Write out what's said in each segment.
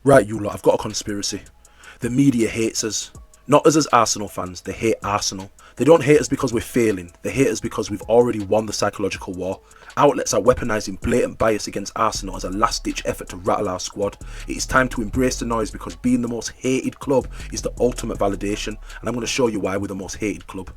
Right, you lot, I've got a conspiracy. The media hates us. Not us as Arsenal fans, they hate Arsenal. They don't hate us because we're failing, they hate us because we've already won the psychological war. Outlets are weaponising blatant bias against Arsenal as a last-ditch effort to rattle our squad. It is time to embrace the noise because being the most hated club is the ultimate validation, and I'm going to show you why we're the most hated club.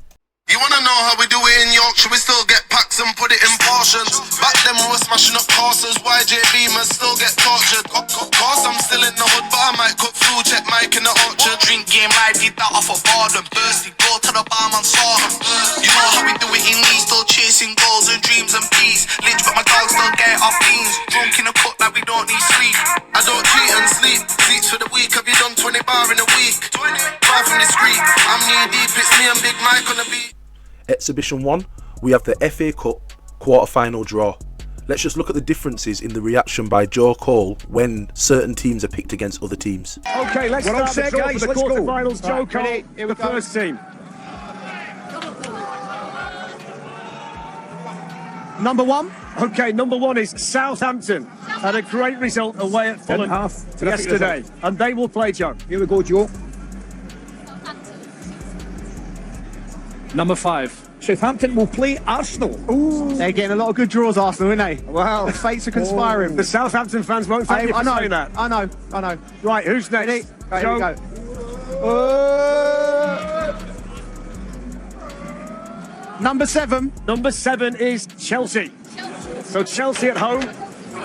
You wanna know how we do it in Yorkshire? We still get packs and put it in portions. Back then we were smashing up courses. YJ Beamers still get tortured. Course I'm still in the hood, but I might cook food. Check Mike in the orchard. Drink game live, eat that off a boredom. Bursty, go to the barman, saw him. You know how we do it in Leeds, still chasing goals and dreams and peace. Lynch, but my dogs still get off beans. Drunk in a cup like we don't need sleep. I don't cheat and sleep. Seats for the week. Have you done 20 bar in a week? 20 bar from the street. I'm knee deep. It's me and Big Mike on the beat. Exhibition 1, we have the FA Cup quarter-final draw. Let's just look at the differences in the reaction by Joe Cole when certain teams are picked against other teams. Okay, let's start the draw for the quarter-finals. Joe Cole, the first team. Number 1? Okay, number 1 is Southampton. Had a great result away at Fulham yesterday. And they will play, Joe. Here we go, Joe. Number 5. Southampton will play Arsenal. Ooh. They're getting a lot of good draws, Arsenal, aren't they? Wow. The fates are conspiring. The Southampton fans won't thank you for saying that. I know. Right, who's next? Right, here we go. Number 7. Number 7 is Chelsea. So Chelsea at home.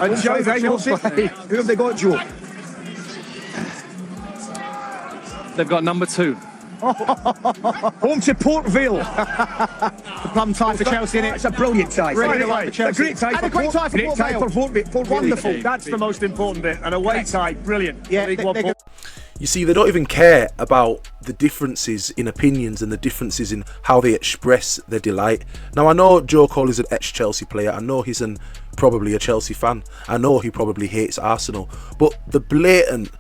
And Joe, they will play. Who have they got, Joe? They've got number 2. Home to Port Vale. The plum tie for Chelsea, innit? It's a brilliant tie. Really Right, for Chelsea. A great tie And for a great tie for Great Port tie Vale. for Port Vale. Wonderful. That's the most important bit. An away tie, brilliant. Yeah, League One. You see, they don't even care about the differences in opinions and the differences in how they express their delight. Now, I know Joe Cole is an ex-Chelsea player. I know he's probably a Chelsea fan. I know he probably hates Arsenal. But the blatant,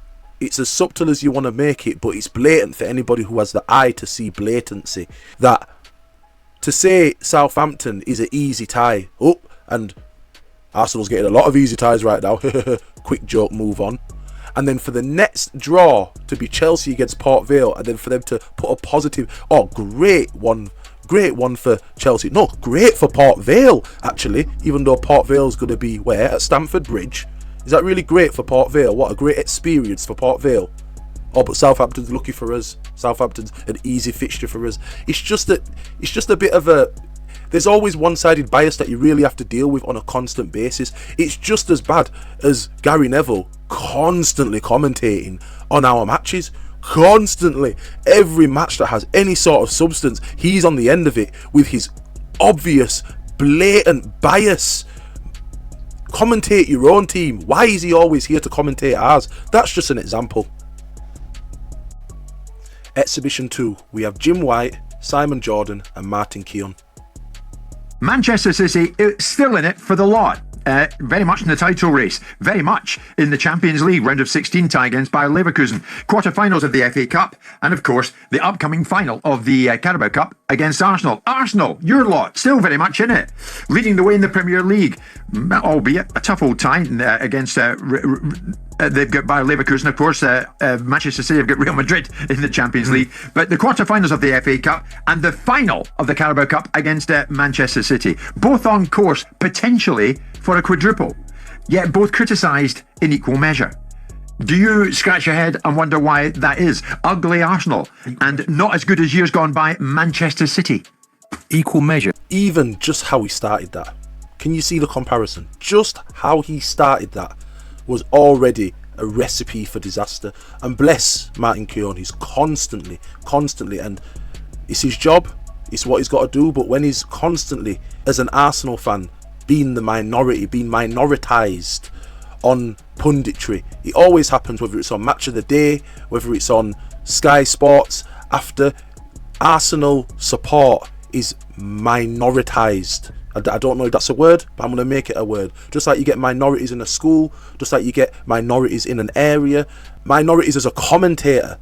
it's as subtle as you want to make it, but it's blatant for anybody who has the eye to see blatancy. That to say Southampton is an easy tie, and Arsenal's getting a lot of easy ties right now. Quick joke, move on. And then for the next draw to be Chelsea against Port Vale, and then for them to put a positive, great one for Chelsea. No, great for Port Vale, actually, even though Port Vale's going to be where? At Stamford Bridge. Is that really great for Port Vale? What a great experience for Port Vale. Oh, but Southampton's lucky for us. Southampton's an easy fixture for us. It's just a bit of a... There's always one-sided bias that you really have to deal with on a constant basis. It's just as bad as Gary Neville constantly commentating on our matches. Constantly. Every match that has any sort of substance, he's on the end of it with his obvious, blatant bias. Commentate your own team. Why is he always here to commentate ours? That's just an example. Exhibition 2. We have Jim White, Simon Jordan and Martin Keown. Manchester City still in it for the lot. Very much in the title race, very much in the Champions League round of 16 tie against Bayer Leverkusen, quarter-finals of the FA Cup, and of course the upcoming final of the Carabao Cup against Arsenal. Arsenal, your lot, still very much in it, leading the way in the Premier League, albeit a tough old tie against they've got Bayer Leverkusen, of course. Manchester City have got Real Madrid in the Champions League. But the quarter-finals of the FA Cup and the final of the Carabao Cup against Manchester City, both on course potentially for a quadruple, yet both criticised in equal measure. Do you scratch your head and wonder why that is? Ugly Arsenal and not as good as years gone by Manchester City. Equal measure. Even just how he started that. Can you see the comparison? Just how he started that was already a recipe for disaster. And bless Martin Keown, he's constantly, and it's his job, it's what he's got to do, but when he's constantly, as an Arsenal fan, being the minority, being minoritized on punditry, it always happens, whether it's on Match of the Day, whether it's on Sky Sports, after Arsenal support is minoritized. I don't know if that's a word, but I'm going to make it a word. Just like you get minorities in a school, just like you get minorities in an area, minorities as a commentator,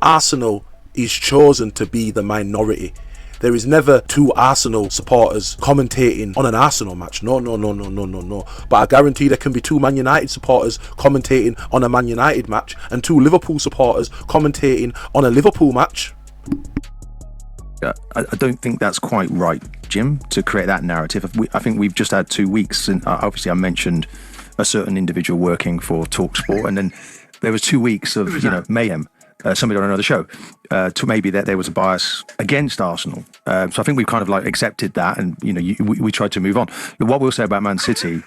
Arsenal is chosen to be the minority. There is never two Arsenal supporters commentating on an Arsenal match. No. But I guarantee there can be two Man United supporters commentating on a Man United match and two Liverpool supporters commentating on a Liverpool match. I don't think that's quite right, Jim, to create that narrative. I think we've just had 2 weeks, and obviously I mentioned a certain individual working for TalkSport, and then there was 2 weeks of mayhem. Somebody on another show, to maybe that there was a bias against Arsenal. So I think we've kind of like accepted that, and we tried to move on. What we'll say about Man City,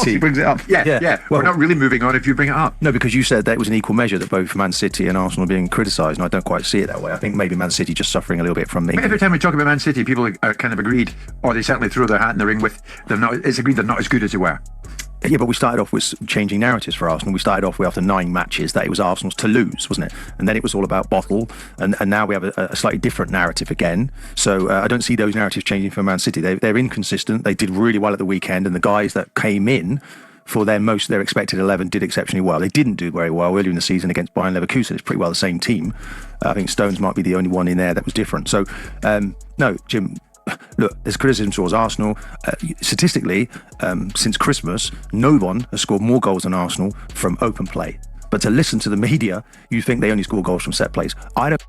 He brings it up. Yeah. Well, we're not really moving on if you bring it up. No, because you said that it was an equal measure that both Man City and Arsenal are being criticised, and I don't quite see it that way. I think maybe Man City just suffering a little bit from the. Every time we talk about Man City, people are kind of agreed, or they certainly throw their hat in the ring with they're not. It's agreed they're not as good as they were. Yeah, but we started off with changing narratives for Arsenal. We started off with, after 9 matches, that it was Arsenal's to lose, wasn't it? And then it was all about bottle, and now we have a slightly different narrative again. So I don't see those narratives changing for Man City. They're inconsistent. They did really well at the weekend, and the guys that came in for their expected 11 did exceptionally well. They didn't do very well earlier in the season against Bayern Leverkusen. It's pretty well the same team. I think Stones might be the only one in there that was different. So, no, Jim... Look, there's criticism towards Arsenal. Statistically, since Christmas, no one has scored more goals than Arsenal from open play. But to listen to the media, you think they only score goals from set plays. I don't.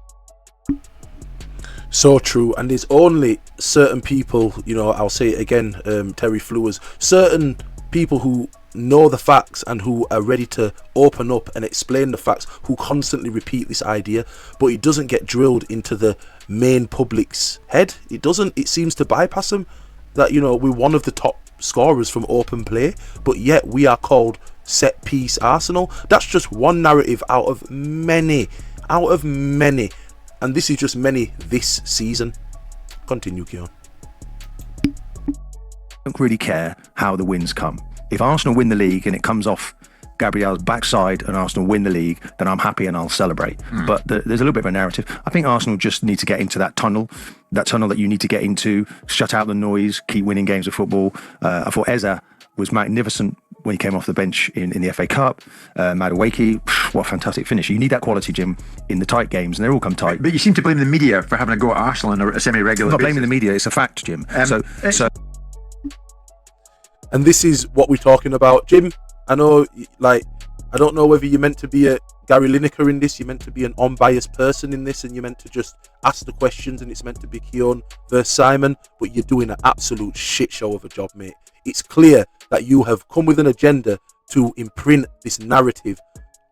So true, and there's only certain people, I'll say it again, Terry Flewers, certain people who know the facts and who are ready to open up and explain the facts, who constantly repeat this idea, but it doesn't get drilled into the main public's head. It seems to bypass them that we're one of the top scorers from open play, but yet we are called set piece Arsenal. That's just one narrative out of many, and this is just many this season. Continue, Keon. I don't really care how the wins come. If Arsenal win the league and it comes off Gabriel's backside and Arsenal win the league, then I'm happy and I'll celebrate. But there's a little bit of a narrative. I think Arsenal just need to get into that tunnel that you need to get into, shut out the noise, keep winning games of football. I thought Eza was magnificent when he came off the bench in the FA Cup. Madueke, what a fantastic finish. You need that quality, Jim, in the tight games, and they all come tight. But you seem to blame the media for having a go at Arsenal on a semi-regular I'm not basis. blaming the media, it's a fact, Jim. And this is what we're talking about, Jim. I know, I don't know whether you're meant to be a Gary Lineker in this, you're meant to be an unbiased person in this, and you're meant to just ask the questions, and it's meant to be Keon versus Simon, but you're doing an absolute shit show of a job, mate. It's clear that you have come with an agenda to imprint this narrative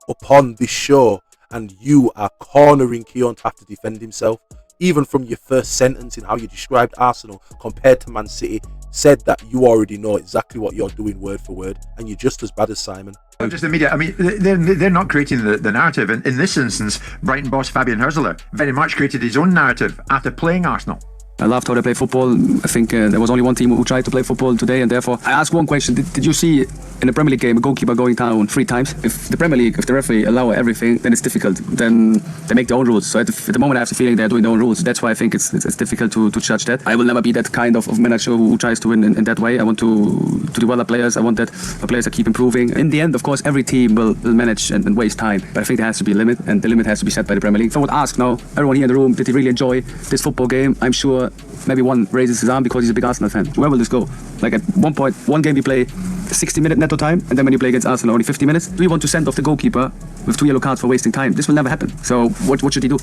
upon this show, and you are cornering Keon to have to defend himself. Even from your first sentence in how you described Arsenal compared to Man City, said that you already know exactly what you're doing word for word, and you're just as bad as Simon. Not just the media. I mean, they're not creating the narrative. In this instance, Brighton boss Fabian Hürzeler very much created his own narrative after playing Arsenal. I loved how they play football. I think there was only one team who tried to play football today, and therefore I ask one question. Did you see in a Premier League game a goalkeeper going down 3 times? If the Premier League, if the referee allow everything, then it's difficult. Then they make their own rules. So at the moment I have the feeling they're doing their own rules. That's why I think it's difficult to judge that. I will never be that kind of manager who tries to win in that way. I want to develop players. I want that the players keep improving. In the end, of course, every team will manage and waste time. But I think there has to be a limit, and the limit has to be set by the Premier League. So I would ask now, everyone here in the room, did he really enjoy this football game? I'm sure maybe one raises his arm because he's a big Arsenal fan. Where will this go? Like at one point, one game you play 60-minute netto time, and then when you play against Arsenal only 50 minutes, do you want to send off the goalkeeper with 2 yellow cards for wasting time? This will never happen. So what should he do?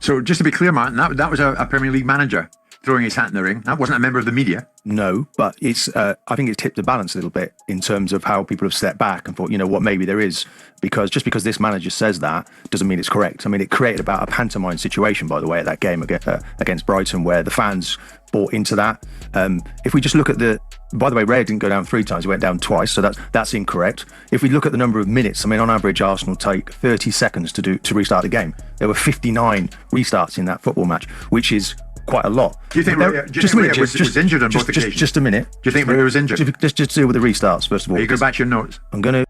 So just to be clear, Martin, that was a Premier League manager throwing his hat in the ring. That wasn't a member of the media. No, but it's. I think it's tipped the balance a little bit in terms of how people have stepped back and thought, what, maybe there is, because just because this manager says that doesn't mean it's correct. I mean, it created about a pantomime situation, by the way, at that game against Brighton, where the fans bought into that. If we just look at by the way, Ray didn't go down 3 times; he went down twice, so that's incorrect. If we look at the number of minutes, I mean, on average, Arsenal take 30 seconds to restart the game. There were 59 restarts in that football match, which is quite a lot. Do you think Ray was injured on both occasions? Just a minute. Do you think Ray was injured? Just deal with the restarts first of all. You go back to your notes. I'm gonna.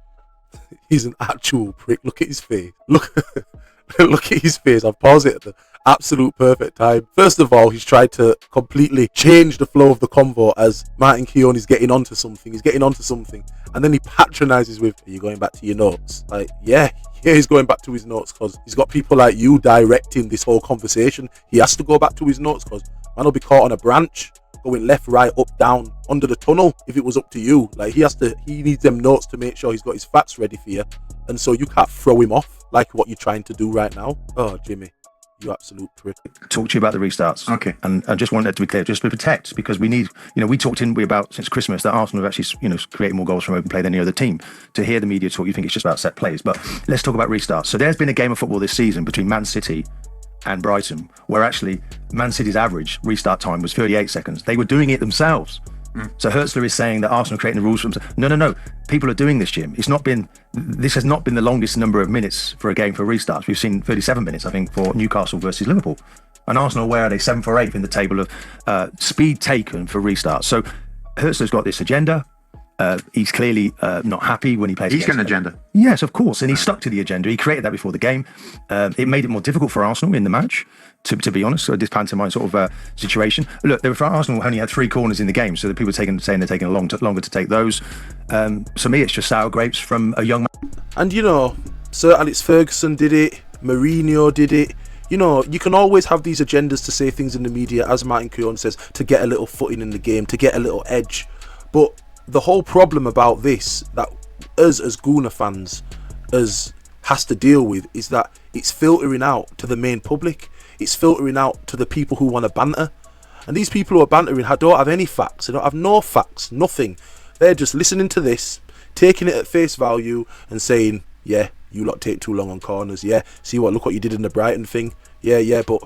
He's an actual prick. Look at his face. Look at his face. I've paused it at the absolute perfect time. First of all, he's tried to completely change the flow of the convo as Martin Keown is getting onto something. And then he patronises with, "Are you going back to your notes?" Like, yeah, he's going back to his notes because he's got people like you directing this whole conversation. He has to go back to his notes because Man will be caught on a branch, going left, right, up, down, under the tunnel if it was up to you. Like, he needs them notes to make sure he's got his facts ready for you. And so you can't throw him off like what you're trying to do right now. Oh, Jimmy, you absolute prick. Talk to you about the restarts. Okay. And I just want that to be clear, just to protect, because we need, we talked about since Christmas that Arsenal have actually, created more goals from open play than any other team. To hear the media talk, you think it's just about set plays. But let's talk about restarts. So there's been a game of football this season between Man City and Brighton, where actually Man City's average restart time was 38 seconds. They were doing it themselves. So Hertzler is saying that Arsenal are creating the rules for themselves. No. People are doing this, Jim. This has not been the longest number of minutes for a game for restarts. We've seen 37 minutes, I think, for Newcastle versus Liverpool. And Arsenal, where are they? 7th or 8th in the table of speed taken for restarts. So Hertzler's got this agenda. He's clearly not happy when he plays. He's got an agenda. Yes, of course, and he stuck to the agenda. He created that before the game. It made it more difficult for Arsenal in the match, to be honest. So this pantomime sort of situation. Look, Arsenal only had 3 corners in the game, so the people saying they're taking longer to take those. So me, it's just sour grapes from a young man. And Sir Alex Ferguson did it. Mourinho did it. You can always have these agendas to say things in the media, as Martin Keown says, to get a little footing in the game, to get a little edge. But the whole problem about this, that us as Gooner fans has to deal with, is that it's filtering out to the main public. It's filtering out to the people who want to banter. And these people who are bantering don't have any facts. They don't have no facts, nothing. They're just listening to this, taking it at face value and saying, yeah, you lot take too long on corners. Yeah, look what you did in the Brighton thing. Yeah, but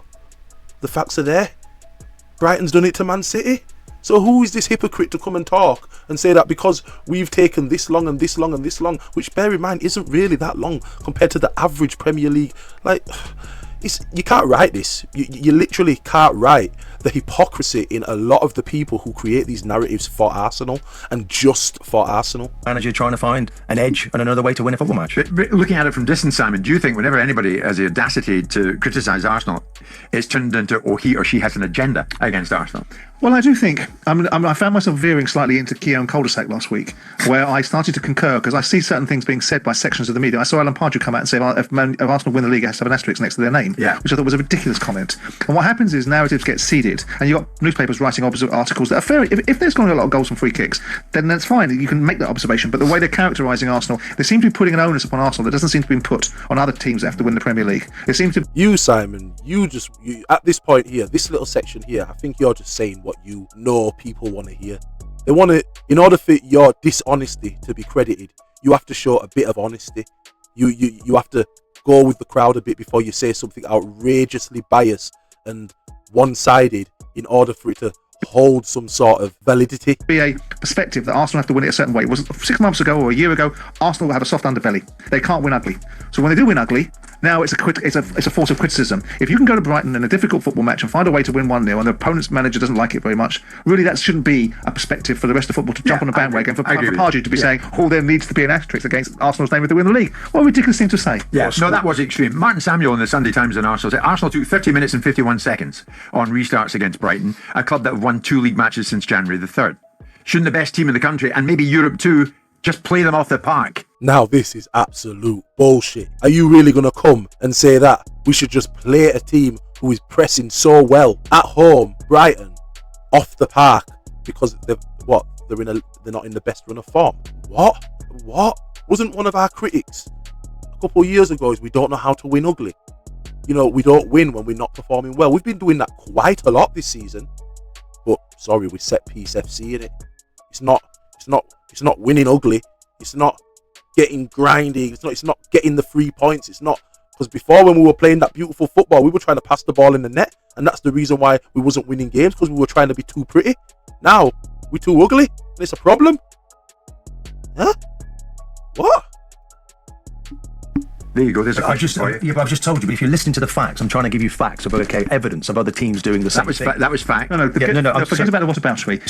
the facts are there. Brighton's done it to Man City. So who is this hypocrite to come and talk and say that because we've taken this long and this long and this long, which, bear in mind, isn't really that long compared to the average Premier League. Like, you can't write this. You literally can't write the hypocrisy in a lot of the people who create these narratives for Arsenal and just for Arsenal. Manager trying to find an edge and another way to win a football match. But looking at it from distance, Simon, do you think whenever anybody has the audacity to criticise Arsenal, it's turned into, he or she has an agenda against Arsenal? Well, I do think I found myself veering slightly into Keown cul-de-sac last week, where I started to concur because I see certain things being said by sections of the media. I saw Alan Pardew come out and say if Arsenal win the league, it has to have an asterisk next to their name, which I thought was a ridiculous comment. And what happens is narratives get seeded, and you've got newspapers writing opposite articles that are fair. If they're scoring a lot of goals from free kicks, then that's fine. You can make that observation. But the way they're characterising Arsenal, they seem to be putting an onus upon Arsenal that doesn't seem to be put on other teams that have to win the Premier League. It seems to. You, Simon, you at this point here, this little section here, I think you're just saying what you know people want to hear. They want to, in order for your dishonesty to be credited, you have to show a bit of honesty. You have to go with the crowd a bit before you say something outrageously biased and one-sided in order for it to hold some sort of validity. Be a perspective that Arsenal have to win it a certain way. It was 6 months ago or a year ago, Arsenal have a soft underbelly. They can't win ugly. So when they do win ugly, now it's a force of criticism. If you can go to Brighton in a difficult football match and find a way to win 1-0 and the opponent's manager doesn't like it very much, really that shouldn't be a perspective for the rest of football to jump on a bandwagon for Pardew to be saying, there needs to be an asterisk against Arsenal's name if they win the league. What a ridiculous thing to say. Yeah, no, that was extreme. Martin Samuel in the Sunday Times and Arsenal said Arsenal took 30 minutes and 51 seconds on restarts against Brighton, a club that have won 2 league matches since January the 3rd. Shouldn't the best team in the country, and maybe Europe too, just play them off the park? Now this is absolute bullshit. Are you really going to come and say that we should just play a team who is pressing so well at home, Brighton, off the park because they're not in the best run of form? What? Wasn't one of our critics a couple of years ago is we don't know how to win ugly? We don't win when we're not performing well. We've been doing that quite a lot this season. But sorry, we set piece FC in it. It's not winning ugly. It's not getting grinding. It's not getting the 3 points. It's not, because before when we were playing that beautiful football, we were trying to pass the ball in the net, and that's the reason why we wasn't winning games, because we were trying to be too pretty. Now we're too ugly, and it's a problem. Huh? What? There you go. There's a I've question for you. but I've just told you. But if you're listening to the facts, I'm trying to give you facts of evidence of other teams doing the same thing. That was fact. No. Forget about the whataboutery.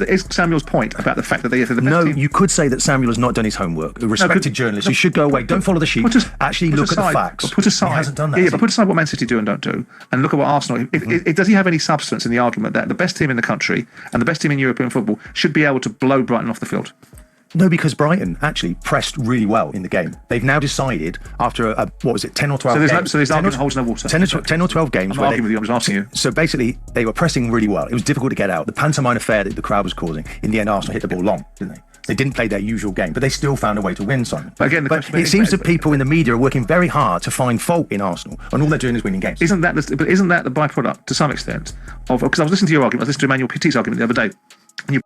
Is Samuel's point about the fact that they're the best team? You could say that Samuel has not done his homework. A respected journalist who should go away. Don't follow the sheep. Actually look at the facts. Put aside, he hasn't done that. But put aside what Man City do and don't do, and look at what Arsenal. Does he have any substance in the argument that the best team in the country and the best team in European football should be able to blow Brighton off the field? No, because Brighton actually pressed really well in the game. They've now decided after what was it, 10 or 12 games. So there's argument holds no water. 10 or 12 games. I'm not arguing with you, I'm just asking you. So basically, they were pressing really well. It was difficult to get out. The pantomime affair that the crowd was causing, in the end, Arsenal hit the ball long, didn't they? They didn't play their usual game, but they still found a way to win, Simon. But again, it seems that people in the media are working very hard to find fault in Arsenal, and all they're doing is winning games. Isn't that the byproduct, to some extent, of... Because I was listening to your argument, I was listening to Emmanuel Petit's argument the other day.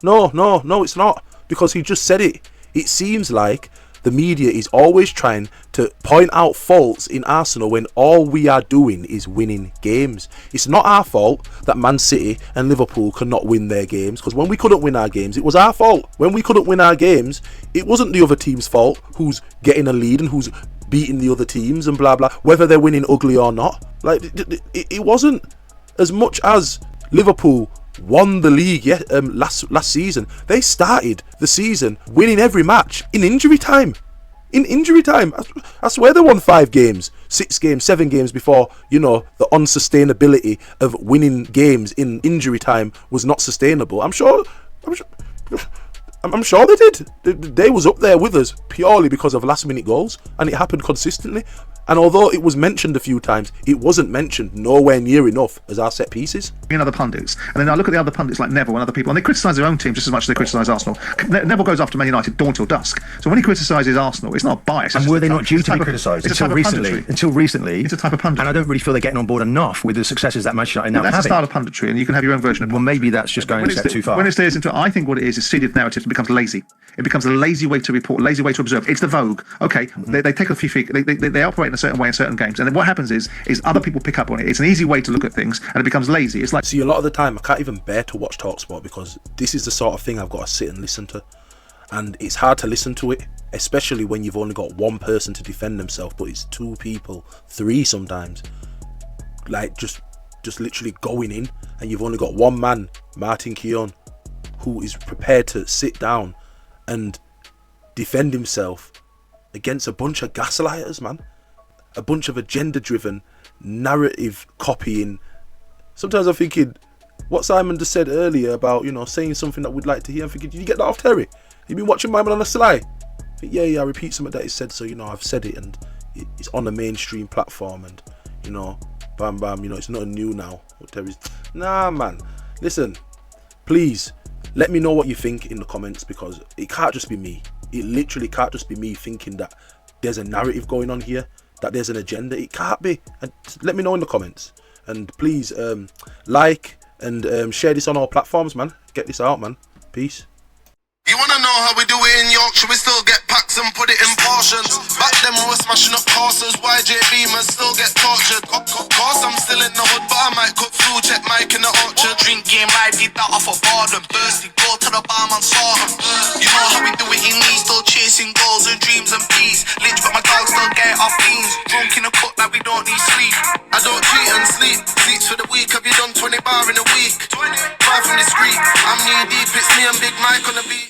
No, it's not. Because he just said it. It seems like the media is always trying to point out faults in Arsenal when all we are doing is winning games. It's not our fault that Man City and Liverpool cannot win their games, because when we couldn't win our games, it was our fault. When we couldn't win our games, it wasn't the other team's fault who's getting a lead and who's beating the other teams and blah blah, whether they're winning ugly or not. Like, it wasn't. As much as Liverpool won the league last season, they started the season winning every match in injury time. I swear they won 5 games, 6 games, 7 games before, the unsustainability of winning games in injury time was not sustainable. I'm sure they did. They was up there with us purely because of last minute goals, and it happened consistently. And although it was mentioned a few times, it wasn't mentioned nowhere near enough as our set pieces. Other pundits, and then I look at the other pundits like Neville and other people, and they criticise their own team just as much as they criticise Arsenal. Neville goes after Man United dawn till dusk. So when he criticises Arsenal, it's not bias. And were they not due to be criticised until recently? It's a type of punditry. And I don't really feel they're getting on board enough with the successes that Manchester United now have. That's a style of punditry, and you can have your own version of it. Well, maybe that's just going a step too far. When it stays into, I think what it is seeded narratives and becomes lazy. It becomes a lazy way to report, lazy way to observe. It's the Vogue. Okay, they take a few feet, they operate in a certain way in certain games, and then what happens is other people pick up on it. It's an easy way to look at things, and it becomes lazy. It's like, see, a lot of the time I can't even bear to watch TalkSport because this is the sort of thing I've got to sit and listen to, and it's hard to listen to it, especially when you've only got one person to defend themselves, but it's 2 people, 3 sometimes, like just literally going in, and you've only got one man, Martin Keown, who is prepared to sit down and defend himself against a bunch of gaslighters, man. A bunch of agenda-driven, narrative copying. Sometimes I'm thinking, what Simon just said earlier about, saying something that we'd like to hear, I'm thinking, did you get that off Terry? You been watching my man on the sly? I think, yeah, I repeat something that he said, so, I've said it, and it's on a mainstream platform, and, bam, bam, it's not new now. What Terry's... Nah, man. Listen, please, let me know what you think in the comments, because it can't just be me. It literally can't just be me thinking that there's a narrative going on here, that there's an agenda. It can't be. And let me know in the comments. And please like and share this on all platforms, man. Get this out, man. Peace. You wanna know how we do it in Yorkshire? We still get packs and put it in portions. Back then we were smashing up courses. YJ Beamers still get tortured. Course I'm still in the hood, but I might cook food. Check Mike in the orchard. Drink game live, eat that off a boredom. Bursty, go to the barman, saw him. You know how we do it in Leeds, still chasing goals and dreams and peace. Lynch, but my dog still get off beans. Drunk in a cup like we don't need sleep. I don't cheat and sleep. Seats for the week. Have you done 20 bar in a week? 5 from the street. I'm knee deep. It's me and Big Mike on the beat.